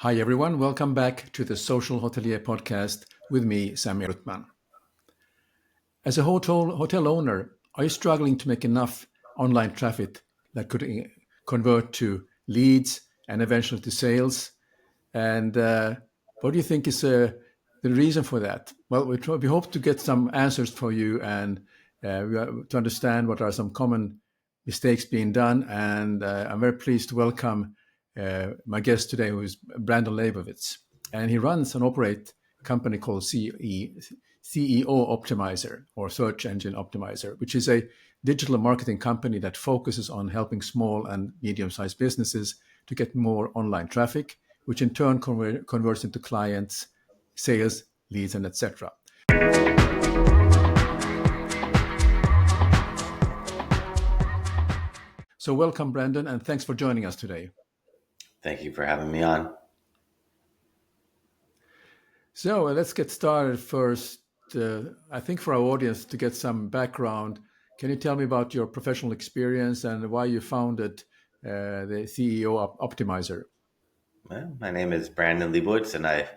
Hi, everyone. Welcome back to the Social Hotelier podcast with me, Sam-Erik Ruttmann. As a hotel owner, are you struggling to make enough online traffic that could convert to leads and eventually to sales? And what do you think is the reason for that? Well, we hope to get some answers for you and to understand what are some common mistakes being done. And I'm very pleased to welcome my guest today, who is Brandon Leibovitz. And he runs and operates a company called CEO Optimizer, or Search Engine Optimizer, which is a digital marketing company that focuses on helping small and medium-sized businesses to get more online traffic, which in turn converts into clients, sales, leads, and etc. So welcome, Brandon, and thanks for joining us today. Thank you for having me on. So let's get started first. I think for our audience to get some background, can you tell me about your professional experience and why you founded the CEO Optimizer? Well, my name is Brandon Leibowitz, and I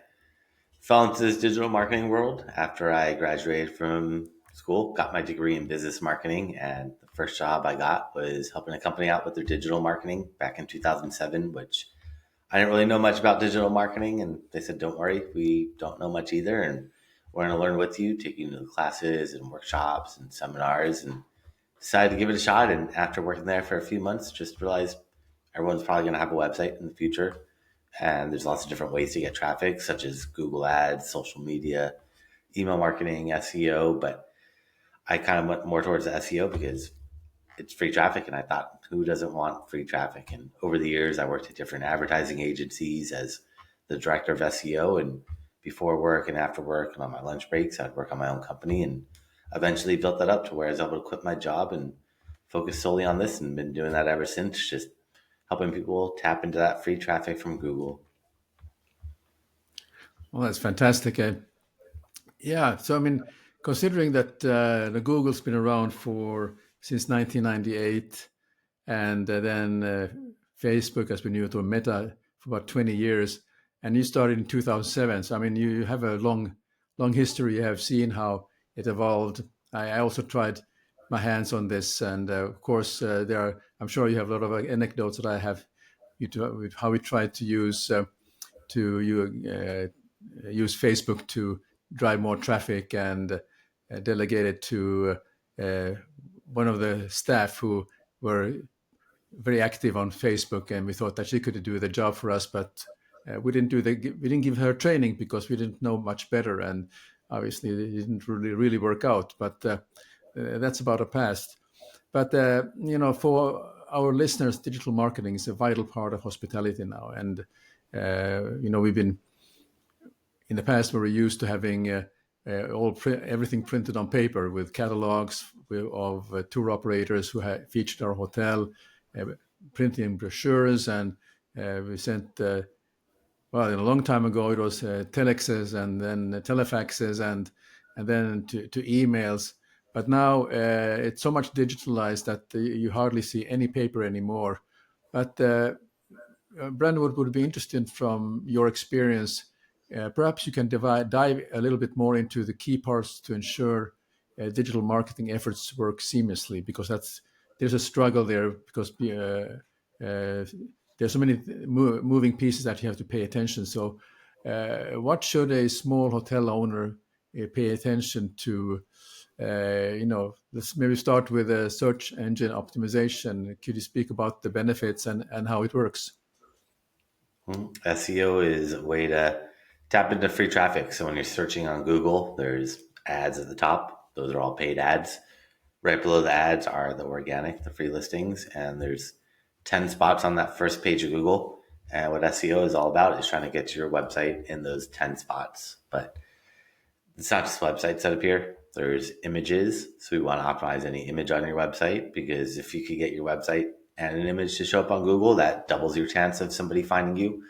fell into this digital marketing world after I graduated from school, got my degree in business marketing, and the first job I got was helping a company out with their digital marketing back in 2007, which I didn't really know much about digital marketing, and they said, don't worry, we don't know much either, and we're going to learn with you, take you to the classes and workshops and seminars, and decided to give it a shot. And after working there for a few months, just realized everyone's probably going to have a website in the future. And there's lots of different ways to get traffic, such as Google Ads, social media, email marketing, SEO. But I kind of went more towards the SEO because it's free traffic. And I thought, who doesn't want free traffic? And over the years, I worked at different advertising agencies as the director of SEO. And before work and after work and on my lunch breaks, I'd work on my own company and eventually built that up to where I was able to quit my job and focus solely on this, and been doing that ever since, just helping people tap into that free traffic from Google. Well, that's fantastic. Yeah, so I mean, considering that the Google's been around for since 1998, and then Facebook, as we knew it, or Meta, for about 20 years, and you started in 2007. So I mean, you have a long history. You have seen how it evolved. I also tried my hands on this, and of course, there are. I'm sure you have a lot of anecdotes that I have. With how we tried to use Facebook to drive more traffic and delegate it to one of the staff who were very active on Facebook, and we thought that she could do the job for us, but we didn't give her training because we didn't know much better, and obviously it didn't really work out. But that's about a past. But for our listeners, digital marketing is a vital part of hospitality now, and we've been in the past we were used to having everything printed on paper with catalogs of tour operators who had featured our hotel, printing brochures, and we sent. Well, a long time ago, it was telexes and then telefaxes and then to emails. But now it's so much digitalized that you hardly see any paper anymore. But Brandon, would be interested from your experience. Perhaps you can dive a little bit more into the key parts to ensure digital marketing efforts work seamlessly, because there's a struggle there because there's so many moving pieces that you have to pay attention. So, what should a small hotel owner pay attention to? Let's maybe start with a search engine optimization. Could you speak about the benefits and how it works? SEO is a way to tap into free traffic. So when you're searching on Google, there's ads at the top. Those are all paid ads. Right below the ads are the organic, the free listings, and there's 10 spots on that first page of Google. And what SEO is all about is trying to get to your website in those 10 spots. But it's not just websites that appear. There's images. So we want to optimize any image on your website, because if you could get your website and an image to show up on Google, that doubles your chance of somebody finding you.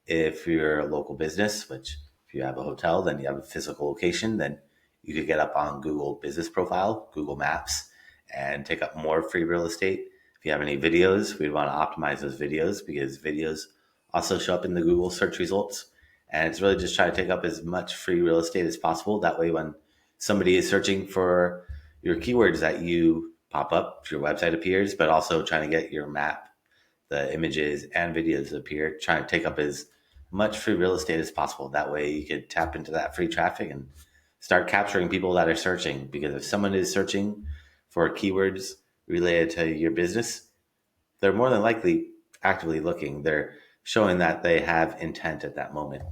If you're a local business, which if you have a hotel, then you have a physical location, then you could get up on Google Business Profile, Google Maps, and take up more free real estate. If you have any videos, we'd want to optimize those videos, because videos also show up in the Google search results. And it's really just trying to take up as much free real estate as possible. That way, when somebody is searching for your keywords, that you pop up, your website appears, but also trying to get your map, the images and videos appear, trying to take up as much free real estate as possible. That way you could tap into that free traffic and start capturing people that are searching. Because if someone is searching for keywords related to your business, they're more than likely actively looking. They're showing that they have intent at that moment.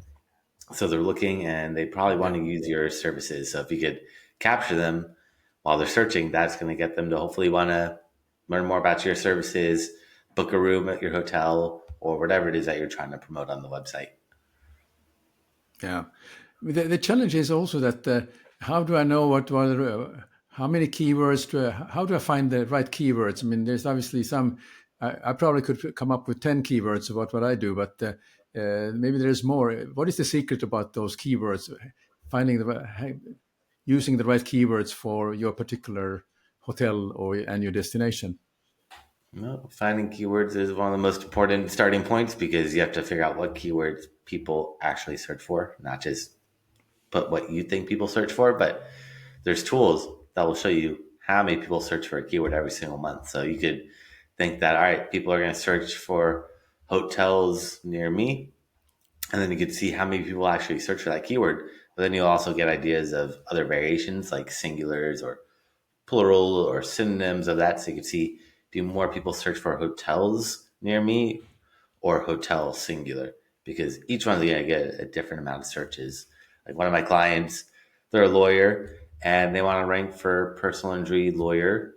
So they're looking and they probably want Yeah. to use your services. So if you could capture them while they're searching, that's going to get them to hopefully want to learn more about your services, book a room at your hotel, or whatever it is that you're trying to promote on the website. Yeah. The challenge is also that how do I know how many keywords how do I find the right keywords? I mean, there's obviously some. I probably could come up with 10 keywords about what I do, but maybe there's more. What is the secret about those keywords? Finding using the right keywords for your particular hotel or and your destination. No, finding keywords is one of the most important starting points because you have to figure out what keywords people actually search for, not just put what you think people search for, but there's tools that will show you how many people search for a keyword every single month. So you could think that, all right, people are going to search for hotels near me. And then you could see how many people actually search for that keyword. But then you'll also get ideas of other variations like singulars or plural or synonyms of that. So you can see, do more people search for hotels near me or hotel singular? Because each one's going to get a different amount of searches. Like one of my clients, they're a lawyer and they want to rank for personal injury lawyer.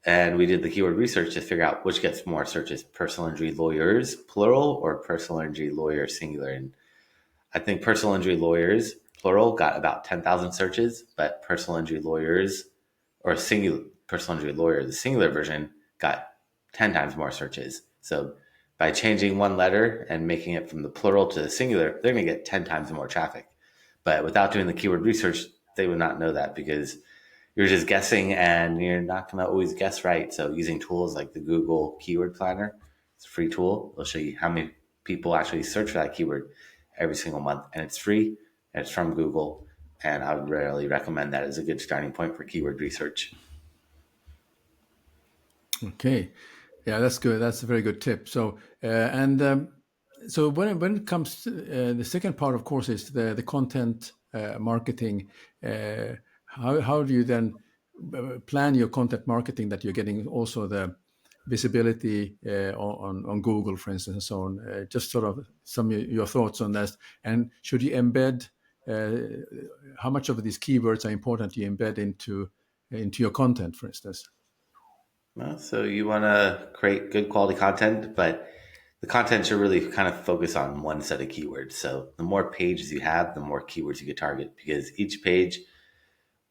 And we did the keyword research to figure out which gets more searches, personal injury lawyers, plural, or personal injury lawyer, singular. And I think personal injury lawyers, plural, got about 10,000 searches, but personal injury lawyers, or singular, personal injury lawyer, the singular version, got 10 times more searches. So by changing one letter and making it from the plural to the singular, they're going to get 10 times more traffic. But without doing the keyword research, they would not know that because you're just guessing and you're not going to always guess right. So using tools like the Google Keyword Planner, it's a free tool. It'll show you how many people actually search for that keyword every single month. And it's free and it's from Google. And I would really recommend that as a good starting point for keyword research. Okay, yeah, that's good. That's a very good tip. So and so when it comes to the second part, of course, is the content marketing. How do you then plan your content marketing that you're getting also the visibility on Google, for instance, and so on? Just sort of some of your thoughts on that. And should you embed how much of these keywords are important you embed into your content, for instance? Well, so you want to create good quality content, but the content should really kind of focus on one set of keywords. So the more pages you have, the more keywords you could target because each page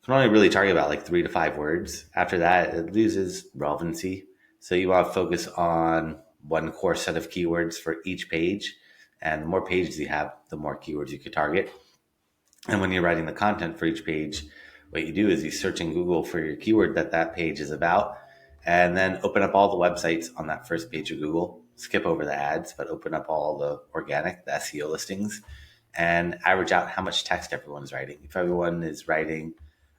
can only really target about like 3 to 5 words. After that, it loses relevancy. So you want to focus on one core set of keywords for each page. And the more pages you have, the more keywords you could target. And when you're writing the content for each page, what you do is you search in Google for your keyword that that page is about, and then open up all the websites on that first page of Google. Skip over the ads, but open up all the organic, the SEO listings, and average out how much text everyone's writing. If everyone is writing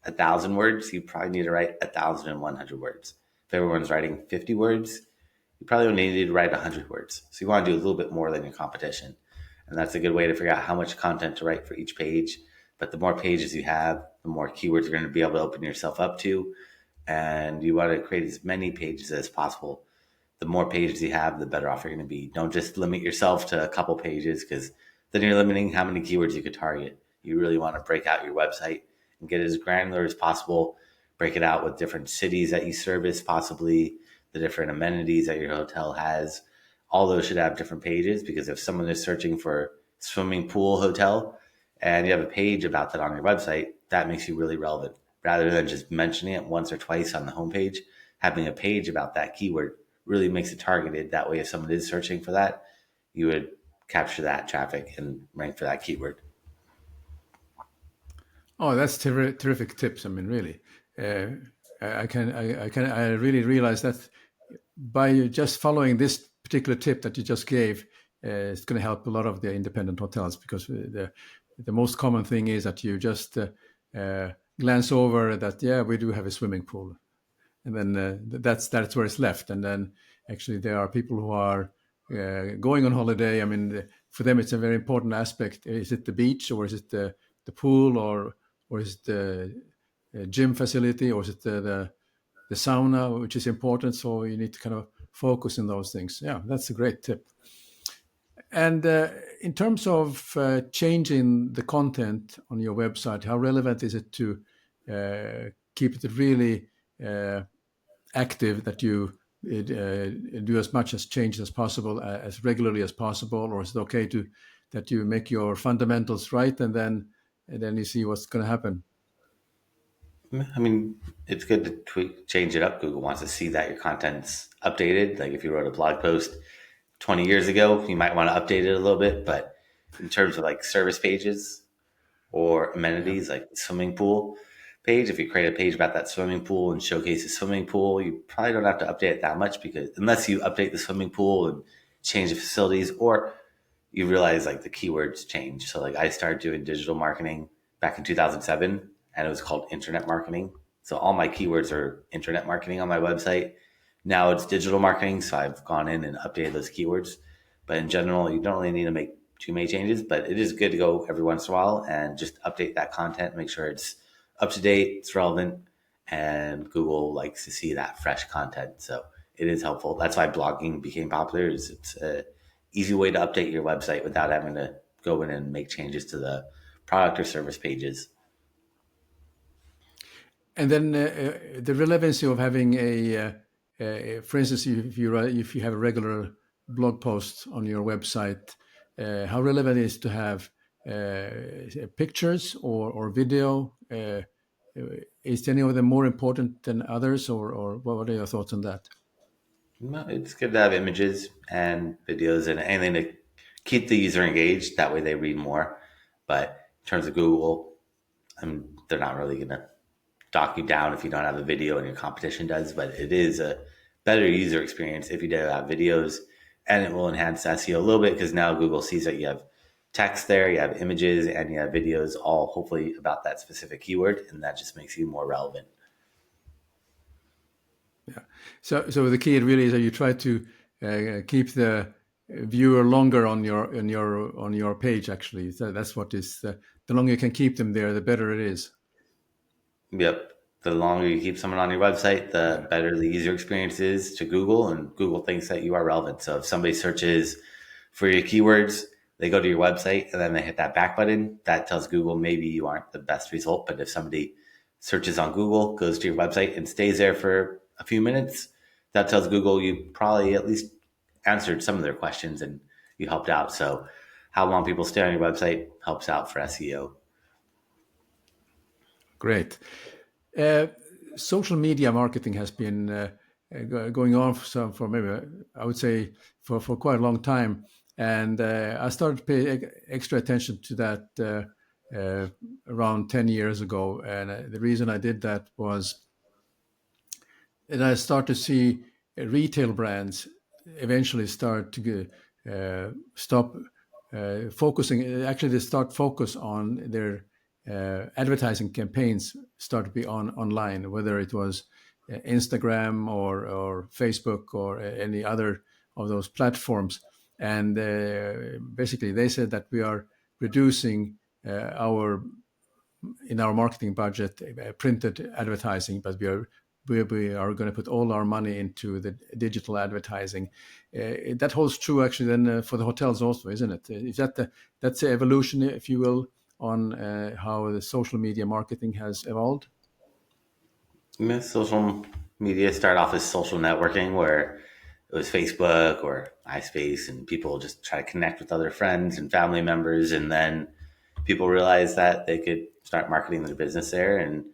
1,000 words, you probably need to write 1,100 words. If everyone's writing 50 words, you probably only need to write 100 words. So you want to do a little bit more than your competition. And that's a good way to figure out how much content to write for each page. But the more pages you have, the more keywords you're going to be able to open yourself up to. And you want to create as many pages as possible. The more pages you have, the better off you're going to be. Don't just limit yourself to a couple pages because then you're limiting how many keywords you could target. You really want to break out your website and get as granular as possible. Break it out with different cities that you service, possibly the different amenities that your hotel has. All those should have different pages because if someone is searching for swimming pool hotel and you have a page about that on your website, that makes you really relevant. Rather than just mentioning it once or twice on the homepage, having a page about that keyword really makes it targeted. That way, if someone is searching for that, you would capture that traffic and rank for that keyword. Oh, that's terrific tips. I mean, really, uh, I really realize that by just following this particular tip that you just gave, it's going to help a lot of the independent hotels, because the most common thing is that you just glance over that, yeah, we do have a swimming pool, and then that's where it's left. And then actually there are people who are going on holiday. I mean, for them it's a very important aspect. Is it the beach, or is it the pool, or is it the gym facility, or is it the sauna, which is important? So you need to kind of focus on those things. Yeah, that's a great tip. And in terms of changing the content on your website, how relevant is it to keep it really active, that you do as much as change as possible, as regularly as possible? Or is it okay to that you make your fundamentals right, and then you see what's going to happen? I mean, it's good to change it up. Google wants to see that your content's updated. Like if you wrote a blog post 20 years ago, you might want to update it a little bit. But in terms of like service pages or Yeah. amenities, like the swimming pool page, if you create a page about that swimming pool and showcase the swimming pool, you probably don't have to update it that much, because unless you update the swimming pool and change the facilities, or you realize like the keywords change. So like I started doing digital marketing back in 2007, and it was called internet marketing. So all my keywords are internet marketing on my website. Now it's digital marketing. So I've gone in and updated those keywords. But in general, you don't really need to make too many changes, but it is good to go every once in a while and just update that content, make sure it's up to date, it's relevant, and Google likes to see that fresh content. So it is helpful. That's why blogging became popular. Is it's a easy way to update your website without having to go in and make changes to the product or service pages. And then the relevancy of having for instance, if you have a regular blog post on your website, how relevant it is to have pictures or video? Is any of them more important than others, or what are your thoughts on that? No, it's good to have images and videos and anything to keep the user engaged. That way they read more. But in terms of Google, they're not really going to dock you down if you don't have a video and your competition does. But it is a better user experience if you do have videos, and it will enhance SEO a little bit, because now Google sees that you have text there, you have images, and you have videos, all hopefully about that specific keyword, and that just makes you more relevant. Yeah. So the key really is that you try to keep the viewer longer on your page. Actually, so that's what is the longer you can keep them there, the better it is. Yep. The longer you keep someone on your website, the Yeah. better the user experience is to Google, and Google thinks that you are relevant. So if somebody searches for your keywords, they go to your website and then they hit that back button, that tells Google maybe you aren't the best result. But if somebody searches on Google, goes to your website and stays there for a few minutes, that tells Google you probably at least answered some of their questions and you helped out. So how long people stay on your website helps out for SEO. Great. Uh, Social media marketing has been going on for maybe I would say for quite a long time, and I started to pay extra attention to that around 10 years ago. And the reason I did that was that I start to see retail brands eventually start to stop focusing. Actually, they start focus on their advertising campaigns start to be online, whether it was Instagram or Facebook or any other of those platforms. And basically, they said that we are reducing our in our marketing budget printed advertising, but we are going to put all our money into the digital advertising. That holds true actually then for the hotels also, isn't it? Is that that's the evolution, if you will, on how the social media marketing has evolved? Social media started off as social networking, where it was Facebook or MySpace, and people just try to connect with other friends and family members. And then people realized that they could start marketing their business there. And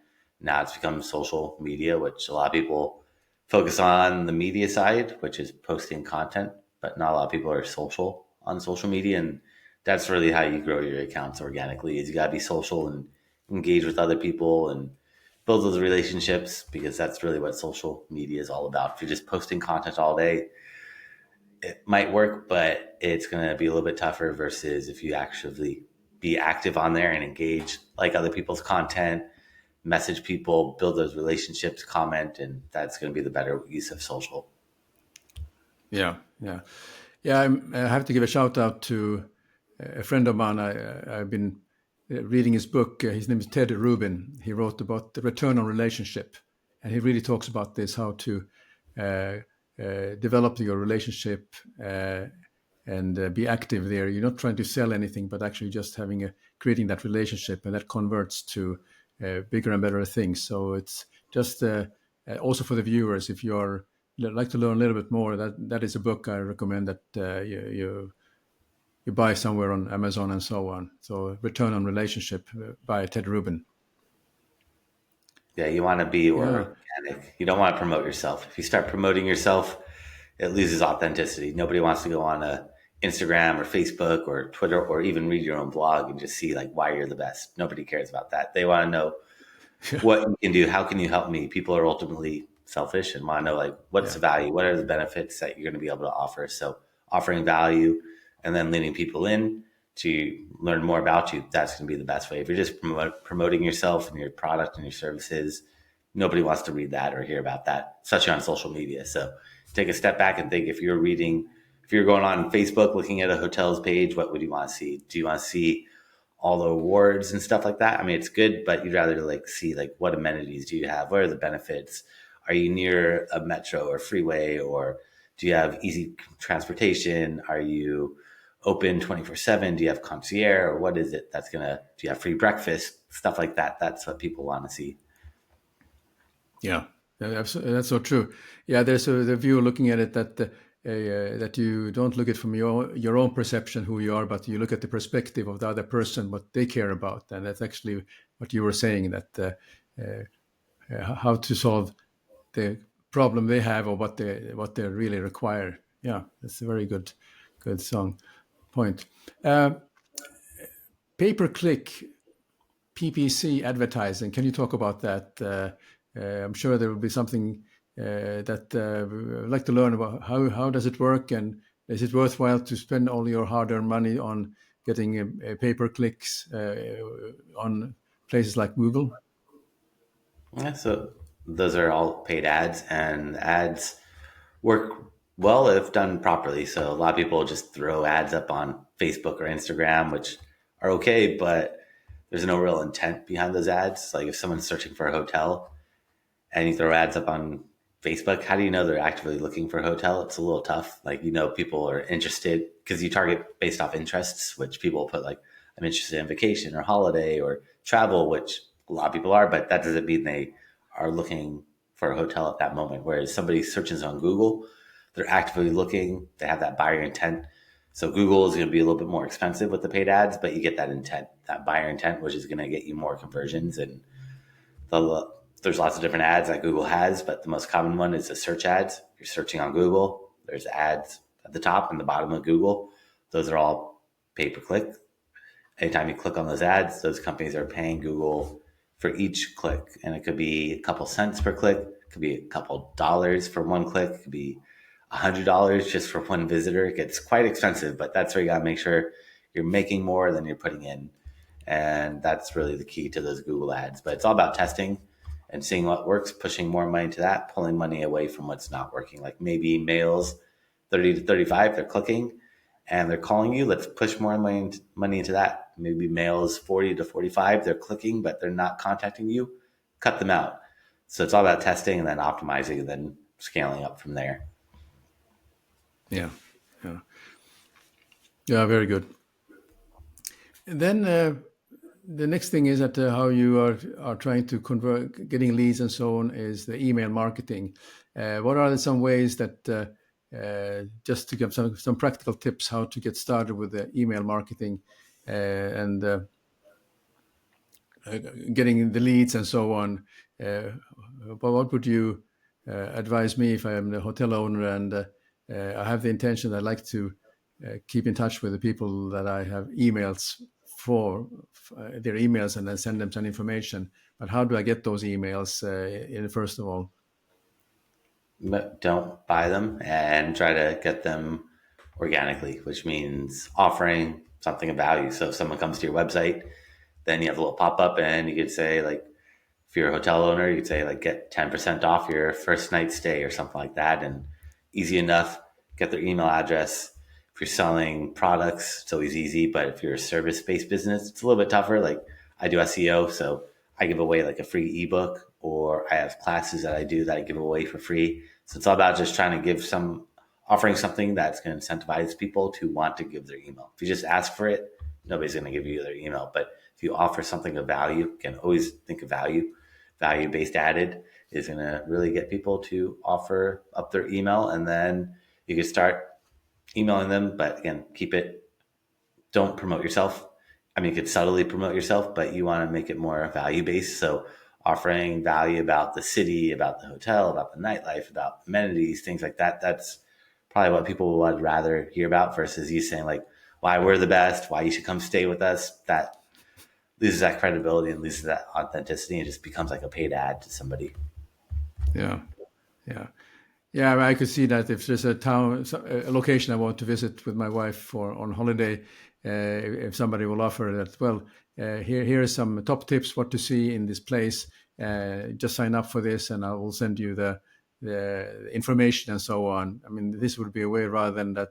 now it's become social media, which a lot of people focus on the media side, which is posting content, but not a lot of people are social on social media. And that's really how you grow your accounts organically, is you got to be social and engage with other people and build those relationships, because that's really what social media is all about. If you're just posting content all day, it might work, but it's going to be a little bit tougher versus if you actually be active on there and engage, like other people's content, message people, build those relationships, comment, and that's going to be the better use of social. Yeah, yeah, yeah. I have to give a shout out to a friend of mine. I've been reading his book. His name is Ted Rubin. He wrote about the return on relationship, and he really talks about this: how to uh, develop your relationship and be active there. You're not trying to sell anything, but actually just creating that relationship, and that converts to bigger and better things. So it's just also for the viewers, if you're like to learn a little bit more, that is a book I recommend that you buy somewhere on Amazon and so on. So Return on Relationship by Ted Rubin. Yeah, you want to be Yeah, organic. You don't want to promote yourself. If you start promoting yourself, it loses authenticity. Nobody wants to go on a Instagram or Facebook or Twitter or even read your own blog and just see like why you're the best. Nobody cares about that. They want to know what you can do. How can you help me? People are ultimately selfish and want to know like what's yeah, the value, what are the benefits that you're going to be able to offer. So offering value and then leading people in to learn more about you, that's going to be the best way. If you're just promoting yourself and your product and your services, nobody wants to read that or hear about that, especially on social media. So take a step back and think, if you're going on Facebook looking at a hotel's page, what would you want to see? Do you want to see all the awards and stuff like that? I mean, it's good, but you'd rather like see like what amenities do you have? What are the benefits? Are you near a metro or freeway, or do you have easy transportation? Are you open 24/7? Do you have concierge, or what is it that's gonna? Do you have free breakfast? Stuff like that. That's what people want to see. yeah. That's so true. Yeah, there's the view looking at it that you don't look at from your own perception who you are, but you look at the perspective of the other person, what they care about, and that's actually what you were saying, that how to solve the problem they have or what they really require. Yeah, that's a very good song point. Uh, Pay per click PPC advertising. Can you talk about that? I'm sure there will be something that I'd like to learn about. How does it work, and is it worthwhile to spend all your hard-earned money on getting pay per clicks on places like Google? Yeah, so those are all paid ads, and ads work well if done properly. So a lot of people just throw ads up on Facebook or Instagram, which are okay, but there's no real intent behind those ads. Like if someone's searching for a hotel and you throw ads up on Facebook, how do you know they're actively looking for a hotel? It's a little tough. Like, people are interested because you target based off interests, which people put like, I'm interested in vacation or holiday or travel, which a lot of people are, but that doesn't mean they are looking for a hotel at that moment. Whereas somebody searches on Google, they're actively looking, they have that buyer intent. So Google is going to be a little bit more expensive with the paid ads, but you get that intent, that buyer intent, which is going to get you more conversions. And there's lots of different ads that Google has, but the most common one is the search ads. You're searching on Google. There's ads at the top and the bottom of Google. Those are all pay per click. Anytime you click on those ads, those companies are paying Google for each click. And it could be a couple cents per click. It could be a couple dollars for one click. It could be $100 just for one visitor. It gets quite expensive, but that's where you got to make sure you're making more than you're putting in. And that's really the key to those Google ads. But it's all about testing and seeing what works, pushing more money to that, pulling money away from what's not working. Like maybe males 30 to 35, they're clicking and they're calling you. Let's push more money into that. Maybe males 40 to 45, they're clicking, but they're not contacting you. Cut them out. So it's all about testing and then optimizing and then scaling up from there. Yeah, yeah, yeah. Very good. And then the next thing is that how you are trying to convert, getting leads and so on, is the email marketing. What are some ways that just to give some practical tips how to get started with the email marketing and getting the leads and so on? But what would you advise me if I am the hotel owner and I have the intention, I'd like to keep in touch with the people that I have emails for their emails and then send them some information. But how do I get those emails first of all? But don't buy them and try to get them organically, which means offering something of value. So if someone comes to your website, then you have a little pop up, and you could say, like, if you're a hotel owner, you could say, like, get 10% off your first night stay or something like that. And easy enough, get their email address. If you're selling products, it's always easy. But if you're a service based business, it's a little bit tougher. Like, I do SEO, so I give away like a free ebook, or I have classes that I do that I give away for free. So it's all about just trying to offering something that's going to incentivize people to want to give their email. If you just ask for it, nobody's going to give you their email. But if you offer something of value, you can always think of value. Value based added is going to really get people to offer up their email, and then you can start emailing them. But again, don't promote yourself. I mean, you could subtly promote yourself, but you want to make it more value based. So offering value about the city, about the hotel, about the nightlife, about amenities, things like that. That's probably what people would rather hear about versus you saying, like, why we're the best, why you should come stay with us. That loses that credibility and loses that authenticity, and just becomes like a paid ad to somebody. Yeah, yeah. Yeah, I could see that if there's a location I want to visit with my wife for on holiday, if somebody will offer that, well, here are some top tips what to see in this place. Just sign up for this, and I will send you the information and so on. I mean, this would be a way rather than that.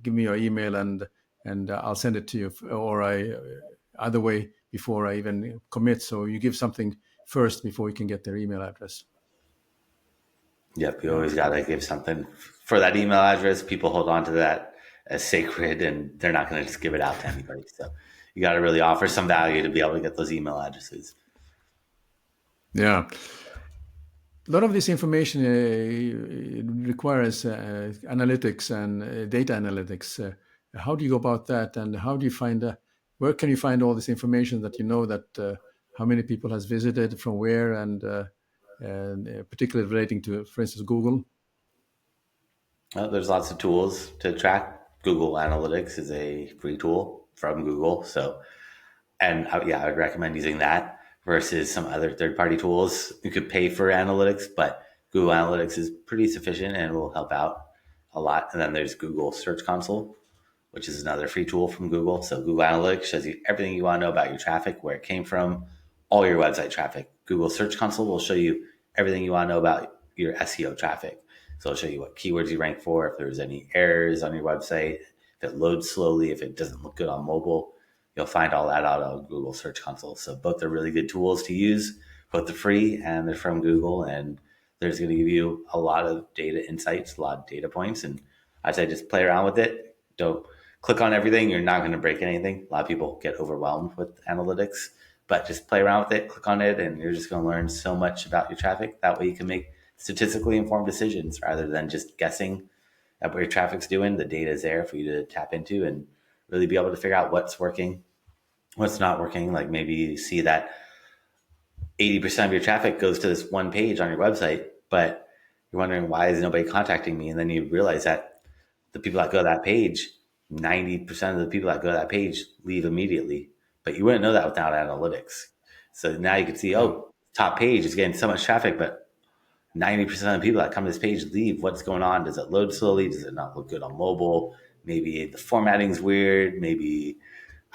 Give me your email and I'll send it to you, or other way before I even commit. So you give something first before you can get their email address. Yep, you Yeah. always got to give something for that email address. People hold on to that as sacred, and they're not going to just give it out to anybody. So you got to really offer some value to be able to get those email addresses. Yeah. A lot of this information requires analytics and data analytics. How do you go about that, and how do you find where can you find all this information that you know that how many people has visited from where, and particularly relating to, for instance, Google? Well, there's lots of tools to track. Google Analytics is a free tool from Google. So, and yeah, I would recommend using that versus some other third party tools. You could pay for analytics, but Google Analytics is pretty sufficient and will help out a lot. And then there's Google Search Console, which is another free tool from Google. So Google Analytics shows you everything you want to know about your traffic, where it came from, all your website traffic. Google Search Console will show you everything you want to know about your SEO traffic. So it'll show you what keywords you rank for, if there's any errors on your website, if it loads slowly, if it doesn't look good on mobile. You'll find all that out on Google Search Console. So both are really good tools to use. Both are free and they're from Google, and there's going to give you a lot of data insights, a lot of data points. And I'd say just play around with it. Don't click on everything. You're not going to break anything. A lot of people get overwhelmed with analytics, but just play around with it, click on it, and you're just going to learn so much about your traffic. That way you can make statistically informed decisions rather than just guessing at what your traffic's doing. The data is there for you to tap into and really be able to figure out what's working, what's not working. Like maybe you see that 80% of your traffic goes to this one page on your website, but you're wondering, why is nobody contacting me? And then you realize that the people that go to that page, 90% of the people that go to that page leave immediately, but you wouldn't know that without analytics. So now you can see, Yeah. oh, top page is getting so much traffic, but 90% of the people that come to this page leave. What's going on? Does it load slowly? Does it not look good on mobile? Maybe the formatting's weird. Maybe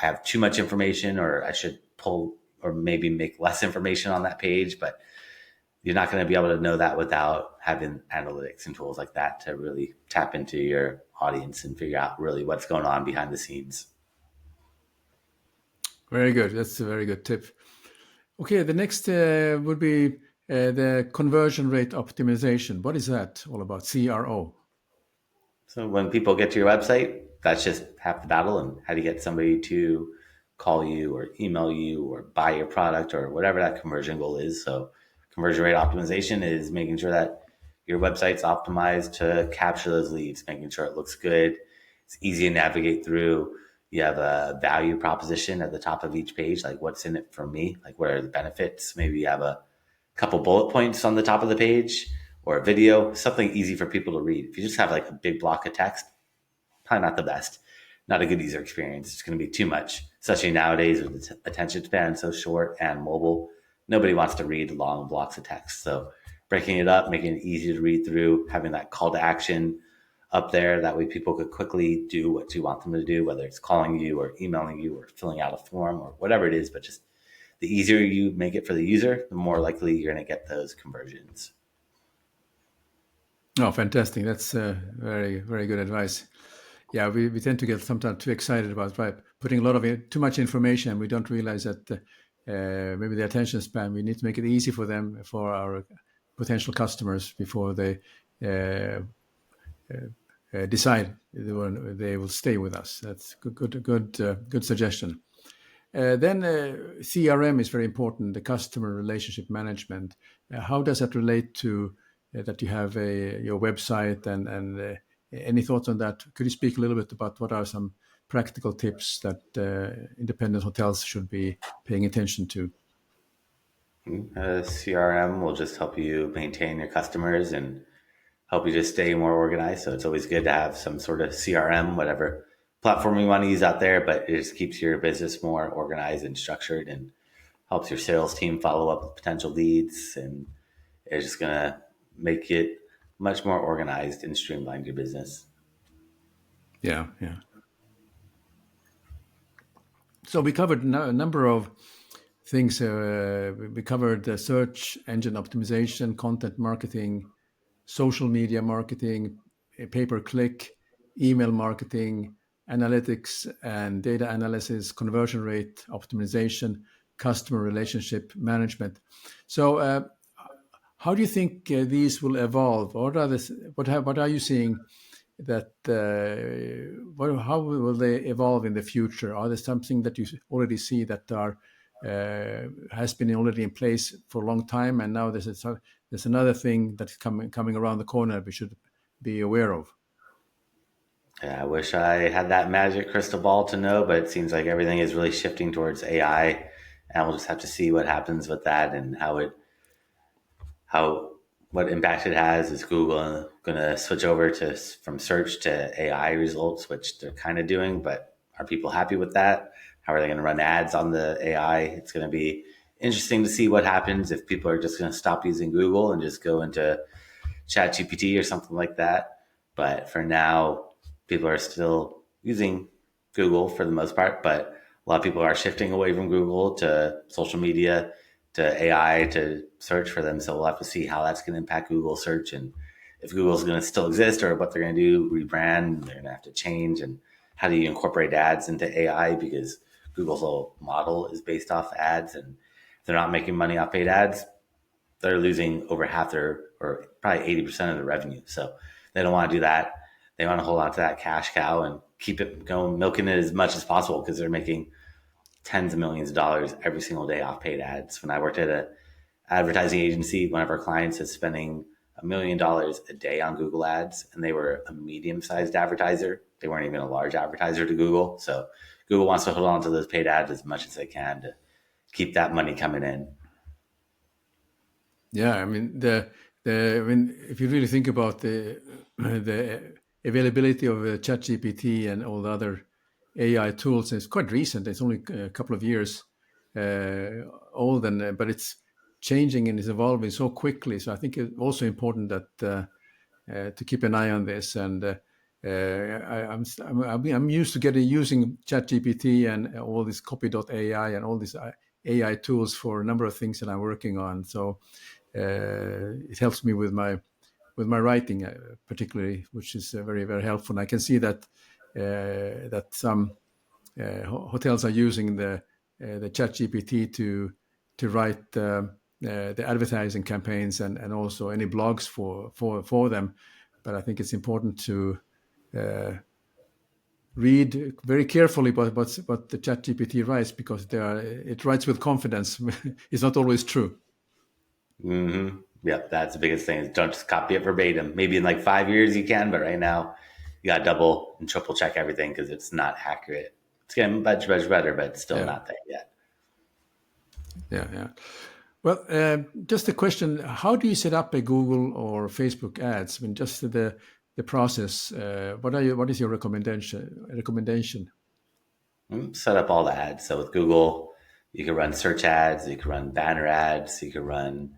I have too much information, or I should pull or maybe make less information on that page. But you're not going to be able to know that without having analytics and tools like that to really tap into your audience and figure out really what's going on behind the scenes. Very good. That's a very good tip. Okay, the next would be the conversion rate optimization. What is that all about? CRO. So when people get to your website, that's just half the battle. And how do you get somebody to call you or email you or buy your product or whatever that conversion goal is? So conversion rate optimization is making sure that your website's optimized to capture those leads, making sure it looks good. It's easy to navigate through. You have a value proposition at the top of each page, like what's in it for me, like what are the benefits. Maybe you have a couple bullet points on the top of the page or a video, something easy for people to read. If you just have like a big block of text, probably not the best, not a good user experience. It's going to be too much, especially nowadays with the attention span so short and mobile. Nobody wants to read long blocks of text. So breaking it up, making it easy to read through, having that call to action, up there. That way people could quickly do what you want them to do, whether it's calling you or emailing you or filling out a form or whatever it is. But just the easier you make it for the user, the more likely you're going to get those conversions. Oh, fantastic. That's very, very good advice. Yeah, we tend to get sometimes too excited about putting a lot of too much information. We don't realize that maybe the attention span, we need to make it easy for them, for our potential customers before they decide they will stay with us. That's good suggestion. Then CRM is very important, the customer relationship management. How does that relate to that you have your website and any thoughts on that? Could you speak a little bit about what are some practical tips that independent hotels should be paying attention to? CRM will just help you maintain your customers and help you just stay more organized. So it's always good to have some sort of CRM, whatever platform you want to use out there, but it just keeps your business more organized and structured and helps your sales team follow up with potential leads. And it's just going to make it much more organized and streamlined your business. Yeah, yeah. So we covered a number of things. We covered the search engine optimization, content marketing, social media marketing, pay-per-click, email marketing, analytics and data analysis, conversion rate optimization, customer relationship management. So, how do you think these will evolve? What are you seeing that how will they evolve in the future? Are there something that you already see that are has been already in place for a long time, and now there's another thing that's coming around the corner we should be aware of? Yeah, I wish I had that magic crystal ball to know, but it seems like everything is really shifting towards AI, and we'll just have to see what happens with that and how what impact it has. Is Google going to switch over to from search to AI results, which they're kind of doing, but are people happy with that? How are they going to run ads on the AI? It's going to be interesting to see what happens if people are just going to stop using Google and just go into ChatGPT or something like that. But for now, people are still using Google for the most part, but a lot of people are shifting away from Google to social media, to AI, to search for them. So we'll have to see how that's going to impact Google search and if Google's going to still exist or what they're going to do, rebrand, they're going to have to change. And how do you incorporate ads into AI? Because Google's whole model is based off ads, and if they're not making money off paid ads, they're losing over half their, or probably 80% of the revenue. So they don't want to do that. They want to hold on to that cash cow and keep it going, milking it as much as possible because they're making tens of millions of dollars every single day off paid ads. When I worked at an advertising agency, one of our clients is spending $1 million a day on Google ads, and they were a medium-sized advertiser. They weren't even a large advertiser to Google. So Google wants to hold on to those paid ads as much as they can to keep that money coming in. Yeah, I mean I mean, if you really think about the availability of ChatGPT and all the other AI tools, it's quite recent. It's only a couple of years old, and but it's changing and it's evolving so quickly. So I think it's also important that to keep an eye on this. And I'm used to using ChatGPT and all this Copy.ai and all these AI tools for a number of things that I'm working on. So it helps me with my writing, particularly, which is very, very helpful. And I can see that that some hotels are using the ChatGPT to write the advertising campaigns and also any blogs for them. But I think it's important to read very carefully what the ChatGPT writes, because it writes with confidence. It's not always true. Mm-hmm. Yeah, that's the biggest thing. Is don't just copy it verbatim. Maybe in like 5 years you can, but right now you got to double and triple check everything because it's not accurate. It's getting much, much better, but it's still Yeah, not there yet. yeah, yeah. Well, just a question: how do you set up a Google or Facebook ads? I mean, just the process. What is your recommendation? Set up all the ads. So with Google, you can run search ads, you can run banner ads, you can run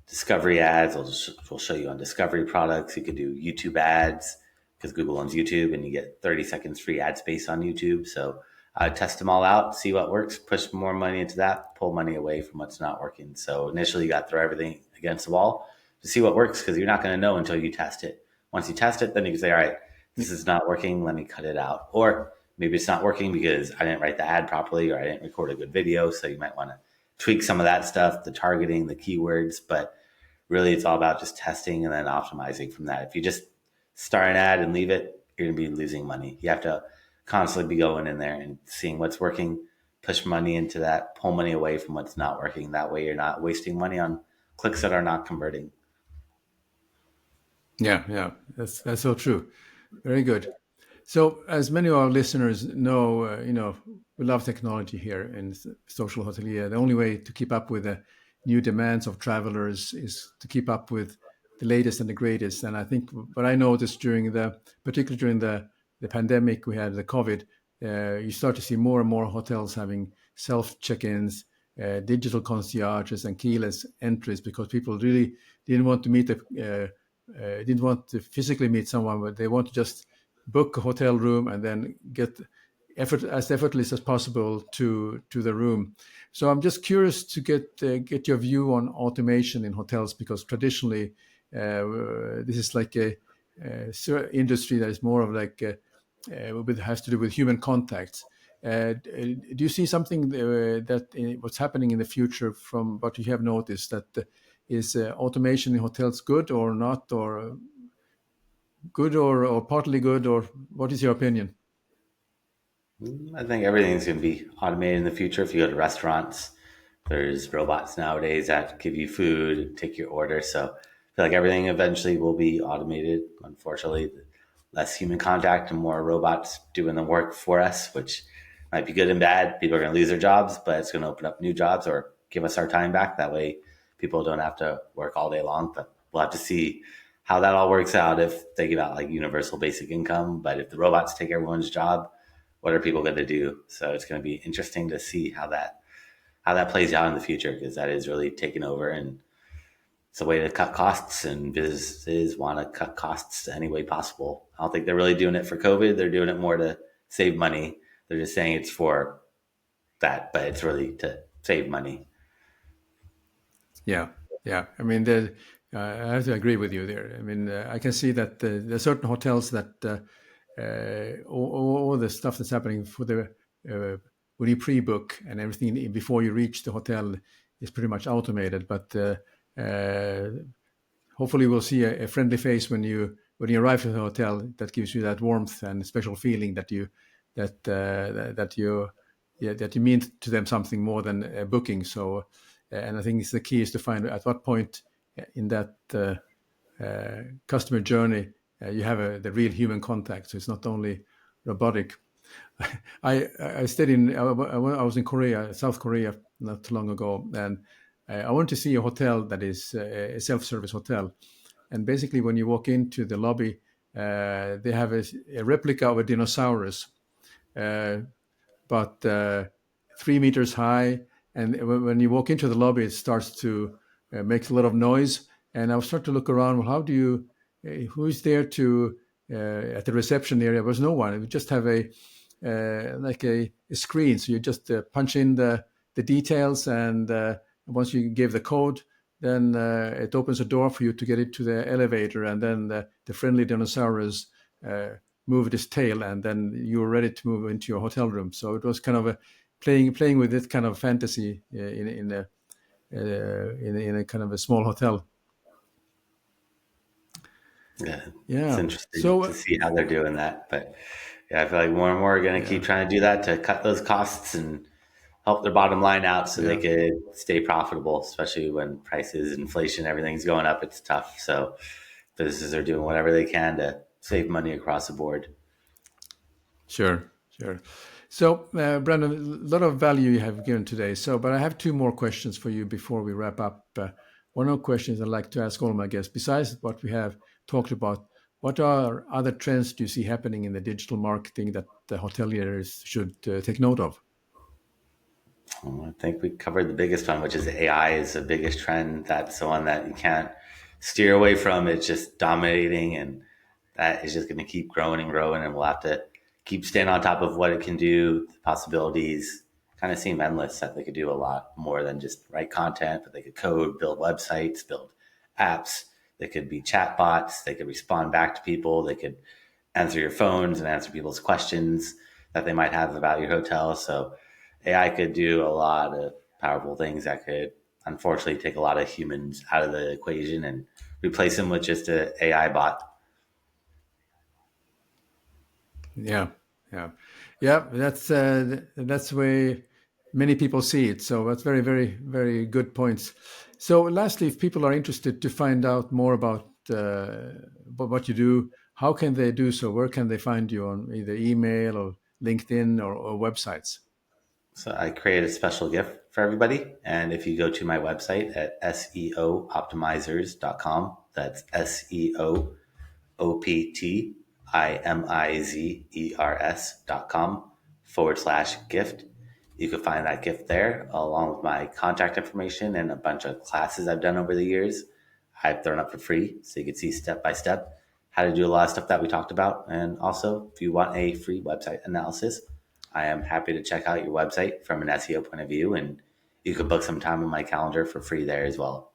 discovery ads. We'll show you on discovery products. You could do YouTube ads, because Google owns YouTube and you get 30 seconds free ad space on YouTube. So I test them all out, see what works, push more money into that, pull money away from what's not working. So initially, you got to throw everything against the wall to see what works, because you're not going to know until you test it. Once you test it, then you can say, all right, this is not working. Let me cut it out. Or maybe it's not working because I didn't write the ad properly or I didn't record a good video. So you might want to tweak some of that stuff, the targeting, the keywords. But really, it's all about just testing and then optimizing from that. If you just start an ad and leave it, you're going to be losing money. You have to constantly be going in there and seeing what's working, push money into that, pull money away from what's not working. That way, you're not wasting money on clicks that are not converting. Yeah, yeah, that's so true. Very good. So, as many of our listeners know, we love technology here in Social Hotelier. The only way to keep up with the new demands of travelers is to keep up with the latest and the greatest. And I think what I noticed particularly during the pandemic, we had the COVID, you start to see more and more hotels having self check-ins, digital concierges, and keyless entries because people really didn't want to didn't want to physically meet someone, but they want to just book a hotel room and then get as effortless as possible to the room. So I'm just curious to get your view on automation in hotels, because traditionally this is like a industry that is more of like has to do with human contacts. Do you see something that what's happening in the future from what you have noticed, that is automation in hotels good or not, or good or partly good, or what is your opinion? I think everything's going to be automated in the future. If you go to restaurants, there's robots nowadays that give you food, take your order. So I feel like everything eventually will be automated. Unfortunately, less human contact and more robots doing the work for us, which might be good and bad. People are going to lose their jobs, but it's going to open up new jobs or give us our time back. That way, people don't have to work all day long. But we'll have to see how that all works out if they give out like universal basic income. But if the robots take everyone's job, what are people going to do? So it's going to be interesting to see how that plays out in the future, because that is really taking over, and it's a way to cut costs, and businesses want to cut costs any way possible. I don't think they're really doing it for COVID. They're doing it more to save money. They're just saying it's for that, but it's really to save money. Yeah, yeah. I mean, I have to agree with you there. I mean, I can see that there are certain hotels that all the stuff that's happening for the when you pre-book and everything before you reach the hotel is pretty much automated. But uh, hopefully, we'll see a friendly face when you arrive at the hotel that gives you that warmth and special feeling that you yeah, that you mean to them something more than a booking. So, and I think it's the key is to find at what point in that customer journey you have the real human contact. So it's not only robotic. I stayed in. I was in Korea, South Korea, not too long ago, and I wanted to see a hotel that is a self-service hotel. And basically, when you walk into the lobby, they have a replica of a dinosaurus, uh, but 3 meters high. And when you walk into the lobby, it starts to make a lot of noise. And I was starting to look around. Well, how do you? Who's there to at the reception area? There was no one. We just have like a screen. So you just punch in the details, and once you give the code, then it opens a door for you to get into the elevator, and then the friendly dinosaurs moved his tail, and then you were ready to move into your hotel room. So it was kind of a playing with this kind of fantasy in a kind of a small hotel. Yeah, it's Yeah. interesting So to see how they're doing that. But yeah, I feel like more and more are going to keep yeah, trying to do that to cut those costs and help their bottom line out so they yeah, could stay profitable, especially when prices, inflation, everything's going up. It's tough. So businesses are doing whatever they can to save money across the board. sure, sure. So Brandon, a lot of value you have given today. So, but I have two more questions for you before we wrap up. One of the questions I'd like to ask all my guests, besides what we have talked about, what are other trends do you see happening in the digital marketing that the hoteliers should take note of? I think we covered the biggest one, which is AI is the biggest trend. That's the one that you can't steer away from. It's just dominating, and that is just going to keep growing and growing, and we'll have to keep staying on top of what it can do. The possibilities kind of seem endless, that they could do a lot more than just write content, but they could code, build websites, build apps. They could be chat bots. They could respond back to people. They could answer your phones and answer people's questions that they might have about your hotel. So AI could do a lot of powerful things that could unfortunately take a lot of humans out of the equation and replace them with just a AI bot. Yeah, yeah, yeah. That's the way many people see it. So that's very, very, very good points. So, lastly, if people are interested to find out more about what you do, how can they do so? Where can they find you on either email or LinkedIn or websites? So I created a special gift for everybody. And if you go to my website at seooptimizers.com, that's SEOOPTIMIZERS.com/gift. You can find that gift there along with my contact information and a bunch of classes I've done over the years. I've thrown up for free so you can see step by step how to do a lot of stuff that we talked about. And also, if you want a free website analysis, I am happy to check out your website from an SEO point of view, and you could book some time on my calendar for free there as well.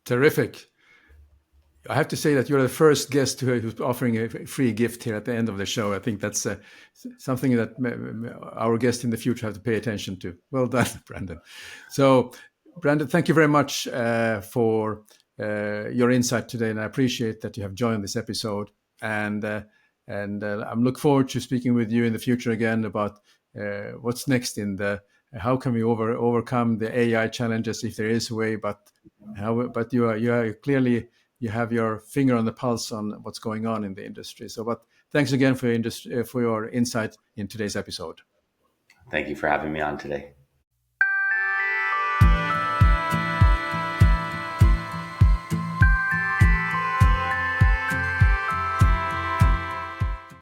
Terrific. I have to say that you're the first guest who's offering a free gift here at the end of the show. I think that's something that our guests in the future have to pay attention to. Well done, Brandon. So, Brandon, thank you very much for your insight today, and I appreciate that you have joined this episode. And I'm look forward to speaking with you in the future again about what's next in the how can we overcome the AI challenges if there is a way, but you are clearly you have your finger on the pulse on what's going on in the industry. So, but thanks again for your insight in today's episode. Thank you for having me on today.